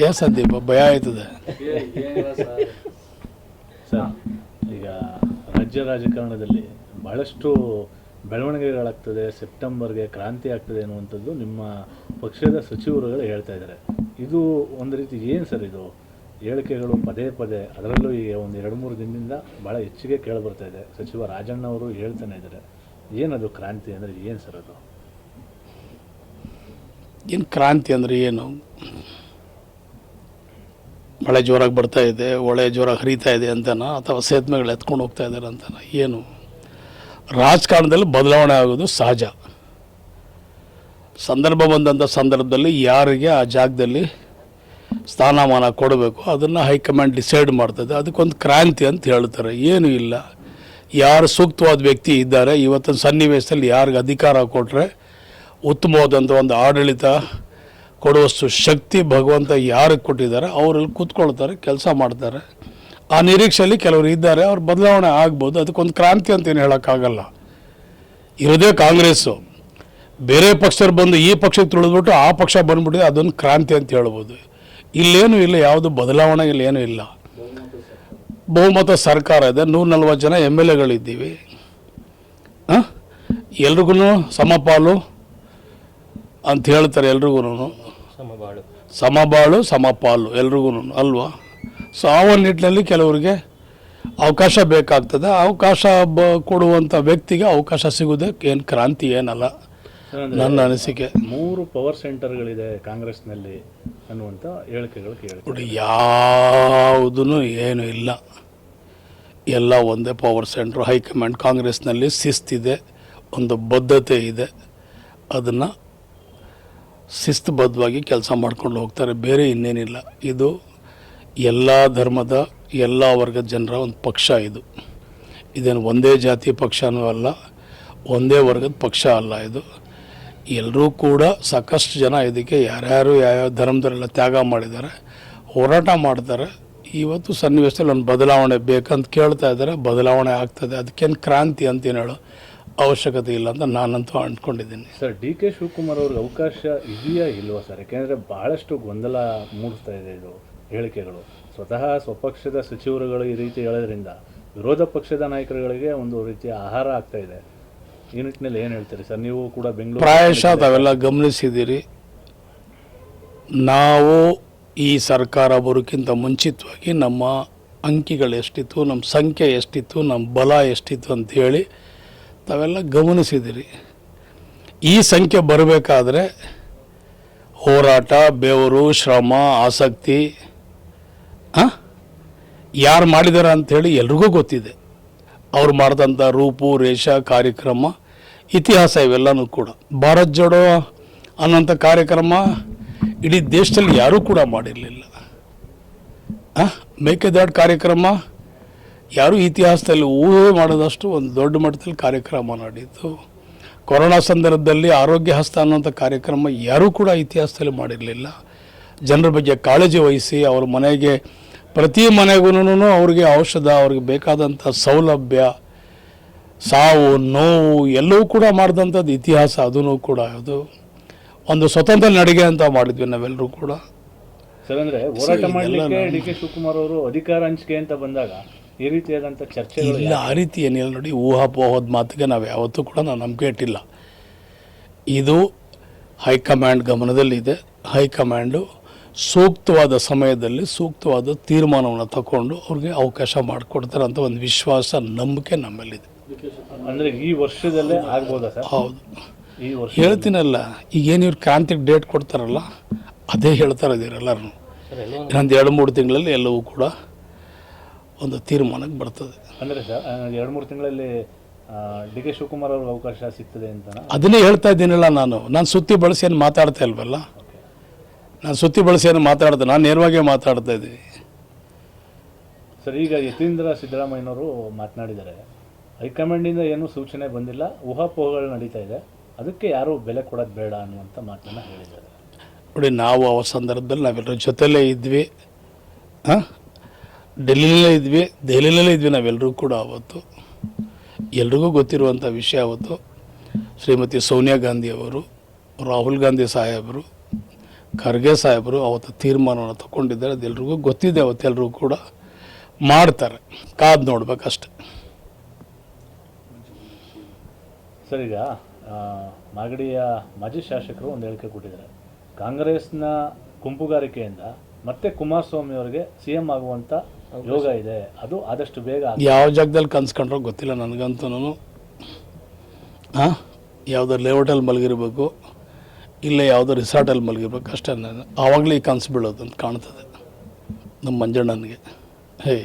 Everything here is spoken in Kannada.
ಏನು ಸಂದೀಪ ಭಯ ಆಯ್ತದೆ ಸರ್. ಈಗ ರಾಜ್ಯ ರಾಜಕಾರಣದಲ್ಲಿ ಬಹಳಷ್ಟು ಬೆಳವಣಿಗೆಗಳಾಗ್ತದೆ, ಸೆಪ್ಟೆಂಬರ್ಗೆ ಕ್ರಾಂತಿ ಆಗ್ತದೆ ಅನ್ನುವಂಥದ್ದು ನಿಮ್ಮ ಪಕ್ಷದ ಸಚಿವರುಗಳು ಹೇಳ್ತಾ ಇದ್ದಾರೆ. ಇದು ಒಂದು ರೀತಿ ಏನು ಸರ್ ಇದು ಹೇಳಿಕೆಗಳು ಪದೇ ಪದೇ, ಅದರಲ್ಲೂ ಈಗ ಒಂದು 2-3 ದಿನದಿಂದ ಭಾಳ ಹೆಚ್ಚಿಗೆ ಕೇಳಿಬರ್ತಾ ಇದೆ. ಸಚಿವ ರಾಜಣ್ಣ ಅವರು ಹೇಳ್ತಾನೆ ಇದ್ದಾರೆ. ಏನದು ಕ್ರಾಂತಿ ಅಂದರೆ ಏನು ಸರ್ ಅದು? ಏನು ಕ್ರಾಂತಿ ಅಂದರೆ ಏನು? ಮಳೆ ಜೋರಾಗಿ ಬರ್ತಾ ಇದೆ, ಹೊಳೆ ಜೋರಾಗಿ ಹರಿತಾ ಇದೆ ಅಂತನಾ, ಅಥವಾ ಸೇತುವೆಗಳು ಎತ್ಕೊಂಡು ಹೋಗ್ತಾ ಇದ್ದಾರೆ ಅಂತನಾ? ಏನು? ರಾಜಕಾರಣದಲ್ಲಿ ಬದಲಾವಣೆ ಆಗೋದು ಸಹಜ. ಸಂದರ್ಭ ಬಂದಂಥ ಸಂದರ್ಭದಲ್ಲಿ ಯಾರಿಗೆ ಆ ಜಾಗದಲ್ಲಿ ಸ್ಥಾನಮಾನ ಕೊಡಬೇಕು ಅದನ್ನು ಹೈಕಮಾಂಡ್ ಡಿಸೈಡ್ ಮಾಡ್ತದೆ. ಅದಕ್ಕೊಂದು ಕ್ರಾಂತಿ ಅಂತ ಹೇಳ್ತಾರೆ. ಏನೂ ಇಲ್ಲ. ಯಾರು ಸೂಕ್ತವಾದ ವ್ಯಕ್ತಿ ಇದ್ದಾರೆ, ಇವತ್ತಿನ ಸನ್ನಿವೇಶದಲ್ಲಿ ಯಾರಿಗೆ ಅಧಿಕಾರ ಕೊಟ್ಟರೆ ಉತ್ತಮವಾದಂಥ ಒಂದು ಆಡಳಿತ ಕೊಡುವಷ್ಟು ಶಕ್ತಿ ಭಗವಂತ ಯಾರಿಗೆ ಕೊಟ್ಟಿದ್ದಾರೆ ಅವರಲ್ಲಿ ಕೂತ್ಕೊಳ್ತಾರೆ, ಕೆಲಸ ಮಾಡ್ತಾರೆ. ಆ ನಿರೀಕ್ಷೆಯಲ್ಲಿ ಕೆಲವರು ಇದ್ದಾರೆ, ಅವ್ರ ಬದಲಾವಣೆ ಆಗ್ಬೋದು. ಅದಕ್ಕೊಂದು ಕ್ರಾಂತಿ ಅಂತ ಏನು ಹೇಳೋಕ್ಕಾಗಲ್ಲ. ಇರೋದೇ ಕಾಂಗ್ರೆಸ್ಸು, ಬೇರೆ ಪಕ್ಷರು ಬಂದು ಈ ಪಕ್ಷಕ್ಕೆ ತುಳಿದ್ಬಿಟ್ಟು ಆ ಪಕ್ಷ ಬಂದ್ಬಿಟ್ಟಿದೆ, ಅದೊಂದು ಕ್ರಾಂತಿ ಅಂತ ಹೇಳ್ಬೋದು. ಇಲ್ಲೇನೂ ಇಲ್ಲ, ಯಾವುದು ಬದಲಾವಣೆ ಇಲ್ಲೇನೂ ಇಲ್ಲ. ಬಹುಮತ ಸರ್ಕಾರ ಇದೆ, 140 ಜನ MLAಗಳಿದ್ದೀವಿ. ಎಲ್ರಿಗೂ ಸಮಪಾಲು ಅಂತ ಹೇಳ್ತಾರೆ. ಎಲ್ರಿಗೂ ಸಮಬಾಳು ಸಮಪಾಲು ಎಲ್ರಿಗೂ ಅಲ್ವಾ? ಸೊ ಆ ಒಂದು ನಿಟ್ಟಿನಲ್ಲಿ ಕೆಲವರಿಗೆ ಅವಕಾಶ ಬೇಕಾಗ್ತದೆ. ಅವಕಾಶ ಕೊಡುವಂಥ ವ್ಯಕ್ತಿಗೆ ಅವಕಾಶ ಸಿಗೋದೇ ಏನು ಕ್ರಾಂತಿ ಏನಲ್ಲ, ನನ್ನ ಅನಿಸಿಕೆ. 3 ಪವರ್ ಸೆಂಟರ್ಗಳಿದೆ ಕಾಂಗ್ರೆಸ್ನಲ್ಲಿ ಅನ್ನುವಂಥ ಹೇಳಿಕೆಗಳು ನೋಡಿ, ಯಾವುದೂ ಏನೂ ಇಲ್ಲ. ಎಲ್ಲ ಒಂದೇ ಪವರ್ ಸೆಂಟ್ರು. ಹೈಕಮಾಂಡ್ ಕಾಂಗ್ರೆಸ್ನಲ್ಲಿ ಶಿಸ್ತಿದೆ, ಒಂದು ಬದ್ಧತೆ ಇದೆ. ಅದನ್ನು ಶಿಸ್ತುಬದ್ಧವಾಗಿ ಕೆಲಸ ಮಾಡ್ಕೊಂಡು ಹೋಗ್ತಾರೆ, ಬೇರೆ ಇನ್ನೇನಿಲ್ಲ. ಇದು ಎಲ್ಲ ಧರ್ಮದ ಎಲ್ಲ ವರ್ಗದ ಜನರ ಒಂದು ಪಕ್ಷ. ಇದೇನು ಒಂದೇ ಜಾತಿ ಪಕ್ಷನೂ ಅಲ್ಲ, ಒಂದೇ ವರ್ಗದ ಪಕ್ಷ ಅಲ್ಲ. ಇದು ಎಲ್ಲರೂ ಕೂಡ ಸಾಕಷ್ಟು ಜನ ಇದಕ್ಕೆ ಯಾರ್ಯಾರು ಯಾವ್ಯಾವ ಧರ್ಮದವರೆಲ್ಲ ತ್ಯಾಗ ಮಾಡಿದ್ದಾರೆ, ಹೋರಾಟ ಮಾಡ್ತಾರೆ. ಇವತ್ತು ಸನ್ನಿವೇಶದಲ್ಲಿ ಒಂದು ಬದಲಾವಣೆ ಬೇಕಂತ ಕೇಳ್ತಾ ಇದ್ದಾರೆ, ಬದಲಾವಣೆ ಆಗ್ತದೆ. ಅದಕ್ಕೇನು ಕ್ರಾಂತಿ ಅಂತೇನು ಹೇಳೋ ಅವಶ್ಯಕತೆ ಇಲ್ಲ ಅಂತ ನಾನಂತೂ ಅಂದ್ಕೊಂಡಿದ್ದೀನಿ. ಸರ್, DK ಶಿವಕುಮಾರ್ ಅವ್ರಿಗೆ ಅವಕಾಶ ಇದೆಯಾ ಇಲ್ವಾ ಸರ್? ಯಾಕೆಂದರೆ ಭಾಳಷ್ಟು ಗೊಂದಲ ಮೂಡಿಸ್ತಾ ಇದೆ ಇದು ಹೇಳಿಕೆಗಳು. ಸ್ವತಃ ಸ್ವಪಕ್ಷದ ಸಚಿವರುಗಳು ಈ ರೀತಿ ಹೇಳೋದ್ರಿಂದ ವಿರೋಧ ಪಕ್ಷದ ನಾಯಕರುಗಳಿಗೆ ಒಂದು ರೀತಿಯ ಆಹಾರ ಆಗ್ತಾ ಇದೆ. ಈ ನಿಟ್ಟಿನಲ್ಲಿ ಏನು ಹೇಳ್ತೀರಿ ಸರ್? ನೀವು ಕೂಡ ಬೆಂಗಳೂರು ಪ್ರಾಯಶಃ ತಾವೆಲ್ಲ ಗಮನಿಸಿದ್ದೀರಿ. ನಾವು ಈ ಸರ್ಕಾರ ಬರೋಕ್ಕಿಂತ ಮುಂಚಿತವಾಗಿ ನಮ್ಮ ಅಂಕಿಗಳು ಎಷ್ಟಿತ್ತು, ನಮ್ಮ ಸಂಖ್ಯೆ ಎಷ್ಟಿತ್ತು, ನಮ್ಮ ಬಲ ಎಷ್ಟಿತ್ತು ಅಂಥೇಳಿ ತಾವೆಲ್ಲ ಗಮನಿಸಿದ್ದೀರಿ. ಈ ಸಂಖ್ಯೆ ಬರಬೇಕಾದ್ರೆ ಹೋರಾಟ, ಬೆವರು, ಶ್ರಮ, ಆಸಕ್ತಿ ಯಾರು ಮಾಡಿದ್ದಾರೆ ಅಂಥೇಳಿ ಎಲ್ರಿಗೂ ಗೊತ್ತಿದೆ. ಅವ್ರು ಮಾಡಿದಂಥ ರೂಪು ರೇಷ ಕಾರ್ಯಕ್ರಮ, ಇತಿಹಾಸ ಇವೆಲ್ಲನೂ ಕೂಡ. ಭಾರತ್ ಜೋಡೋ ಅನ್ನೋಂಥ ಕಾರ್ಯಕ್ರಮ ಇಡೀ ದೇಶದಲ್ಲಿ ಯಾರೂ ಕೂಡ ಮಾಡಿರಲಿಲ್ಲ. ಮೇಕೆದಾಟು ಕಾರ್ಯಕ್ರಮ ಯಾರೂ ಇತಿಹಾಸದಲ್ಲಿ ಊಹೆ ಮಾಡೋದಷ್ಟು ಒಂದು ದೊಡ್ಡ ಮಟ್ಟದಲ್ಲಿ ಕಾರ್ಯಕ್ರಮ ನಡೀತು. ಕೊರೋನಾ ಸಂದರ್ಭದಲ್ಲಿ ಆರೋಗ್ಯ ಹಸ್ತ ಅನ್ನೋಂಥ ಕಾರ್ಯಕ್ರಮ ಯಾರೂ ಕೂಡ ಇತಿಹಾಸದಲ್ಲಿ ಮಾಡಿರಲಿಲ್ಲ. ಜನರ ಬಗ್ಗೆ ಕಾಳಜಿ ವಹಿಸಿ ಅವ್ರ ಮನೆಗೆ ಪ್ರತಿ ಮನೆಗೂ ಅವ್ರಿಗೆ ಔಷಧ, ಅವ್ರಿಗೆ ಬೇಕಾದಂಥ ಸೌಲಭ್ಯ, ಸಾವು ನೋವು ಎಲ್ಲವೂ ಕೂಡ ಮಾಡಿದಂಥದ್ದು ಇತಿಹಾಸ. ಅದೂ ಕೂಡ ಅದು ಒಂದು ಸ್ವತಂತ್ರ ನಡಿಗೆ ಅಂತ ಮಾಡಿದ್ವಿ ನಾವೆಲ್ಲರೂ ಕೂಡ. ಸರ್, ಅಂದರೆ ಹೋರಾಟ ಮಾಡಲಿಕ್ಕೆ DK ಶಿವಕುಮಾರ್ ಅವರು ಅಧಿಕಾರ ಹಂಚಿಕೆ ಅಂತ ಬಂದಾಗ ಈ ರೀತಿಯಾದಂಥ ಚರ್ಚೆ ಇಲ್ಲ. ಆ ರೀತಿ ಏನಿಲ್ಲ ನೋಡಿ. ಊಹಾಪೋಹದ ಮಾತಿಗೆ ನಾವು ಯಾವತ್ತೂ ಕೂಡ ನಾವು ನಂಬಿಕೆ ಇಟ್ಟಿಲ್ಲ. ಇದು ಹೈಕಮಾಂಡ್ ಗಮನದಲ್ಲಿದೆ. ಹೈಕಮಾಂಡು ಸೂಕ್ತವಾದ ಸಮಯದಲ್ಲಿ ಸೂಕ್ತವಾದ ತೀರ್ಮಾನವನ್ನು ತಗೊಂಡು ಅವ್ರಿಗೆ ಅವಕಾಶ ಮಾಡಿಕೊಡ್ತಾರೆ ಅಂತ ಒಂದು ವಿಶ್ವಾಸ, ನಂಬಿಕೆ ನಮ್ಮಲ್ಲಿದೆ. ಅಂದರೆ ಈ ವರ್ಷದಲ್ಲೇ ಆಗ್ಬೋದಾ ಸರ್? ಹೌದು, ಈ ವರ್ಷ ಹೇಳ್ತೀನಲ್ಲ. ಈಗೇನು ಇವ್ರು ಕ್ರಾಂತಿಗೆ ಡೇಟ್ ಕೊಡ್ತಾರಲ್ಲ, ಅದೇ ಹೇಳ್ತಾರೆ ಇವರೆಲ್ಲರೂ. ಇನ್ನೊಂದು 2-3 ತಿಂಗಳಲ್ಲಿ ಎಲ್ಲವೂ ಕೂಡ ಒಂದು ತೀರ್ಮಾನಕ್ಕೆ ಬರ್ತದೆ. ಅಂದರೆ ಸರ್ 2-3 ತಿಂಗಳಲ್ಲಿ DK ಶಿವಕುಮಾರ್ ಅವ್ರಿಗೆ ಅವಕಾಶ ಸಿಗ್ತದೆ ಅಂತ ಅದನ್ನೇ ಹೇಳ್ತಾ ಇದ್ದೀನಲ್ಲ. ನಾನು ಸುತ್ತಿ ಬಳಸಿ ಏನು ಮಾತಾಡ್ತಾ ಇಲ್ವಲ್ಲ. ನಾನು ಸುತ್ತಿ ಬಳಸಿ ಏನು ಮಾತಾಡ್ದೆ, ನಾನು ನೇರವಾಗಿ ಮಾತಾಡ್ತಾ ಇದ್ದೀನಿ ಸರ್. ಈಗ ಯತೀಂದ್ರ ಸಿದ್ದರಾಮಯ್ಯನವರು ಮಾತನಾಡಿದ್ದಾರೆ, ಹೈಕಮಾಂಡಿಂದ ಏನೂ ಸೂಚನೆ ಬಂದಿಲ್ಲ, ಊಹಾಪೋಹಗಳು ನಡೀತಾ ಇದೆ, ಅದಕ್ಕೆ ಯಾರೂ ಬೆಲೆ ಕೊಡೋದು ಬೇಡ ಅನ್ನುವಂಥ ಮಾತನ್ನು ಹೇಳಿದ್ದಾರೆ. ನೋಡಿ, ನಾವು ಆ ಸಂದರ್ಭದಲ್ಲಿ ನಾವೆಲ್ಲರ ಜೊತೆಲೇ ಇದ್ವಿ, ದೆಹಲಿಯಲ್ಲೇ ಇದ್ವಿ ನಾವೆಲ್ಲರೂ ಕೂಡ. ಅವತ್ತು ಎಲ್ರಿಗೂ ಗೊತ್ತಿರುವಂಥ ವಿಷಯ. ಅವತ್ತು ಶ್ರೀಮತಿ ಸೋನಿಯಾ ಗಾಂಧಿ ಅವರು, ರಾಹುಲ್ ಗಾಂಧಿ ಸಾಹೇಬರು, ಖರ್ಗೆ ಸಾಹೇಬರು ಅವತ್ತು ತೀರ್ಮಾನವನ್ನು ತಗೊಂಡಿದ್ದಾರೆ, ಅದೆಲ್ರಿಗೂ ಗೊತ್ತಿದೆ, ಅವತ್ತೆಲ್ಲರೂ ಕೂಡ ಮಾಡ್ತಾರೆ, ಕಾದು ನೋಡ್ಬೇಕಷ್ಟೆ. ಸರ್, ಈಗ ಮಾಗಡಿಯ ಮಾಜಿ ಶಾಸಕರು ಒಂದು ಹೇಳಿಕೆ ಕೊಟ್ಟಿದ್ದಾರೆ, ಕಾಂಗ್ರೆಸ್ನ ಗುಂಪುಗಾರಿಕೆಯಿಂದ ಮತ್ತೆ ಕುಮಾರಸ್ವಾಮಿ ಅವರಿಗೆ CM ಆಗುವಂಥ ಯೋಗ ಇದೆ, ಅದು ಆದಷ್ಟು ಬೇಗ ಯಾವ ಜಾಗದಲ್ಲಿ ಕನ್ಸ್ಕೊಂಡ್ರೋ ಗೊತ್ತಿಲ್ಲ ನನಗಂತೂ. ಹಾಂ, ಯಾವುದೋ ಲೇಔಟಲ್ಲಿ ಮಲಗಿರ್ಬೇಕು, ಇಲ್ಲ ಯಾವುದೋ ರಿಸಾರ್ಟಲ್ಲಿ ಮಲಗಿರ್ಬೇಕು ಅಷ್ಟೇ. ಆವಾಗಲೇ ಈ ಕನಸು ಬೀಳೋದು ಅಂತ ಕಾಣ್ತದೆ ನಮ್ಮ ಮಂಜಣ್ಣನಿಗೆ. ಹೇ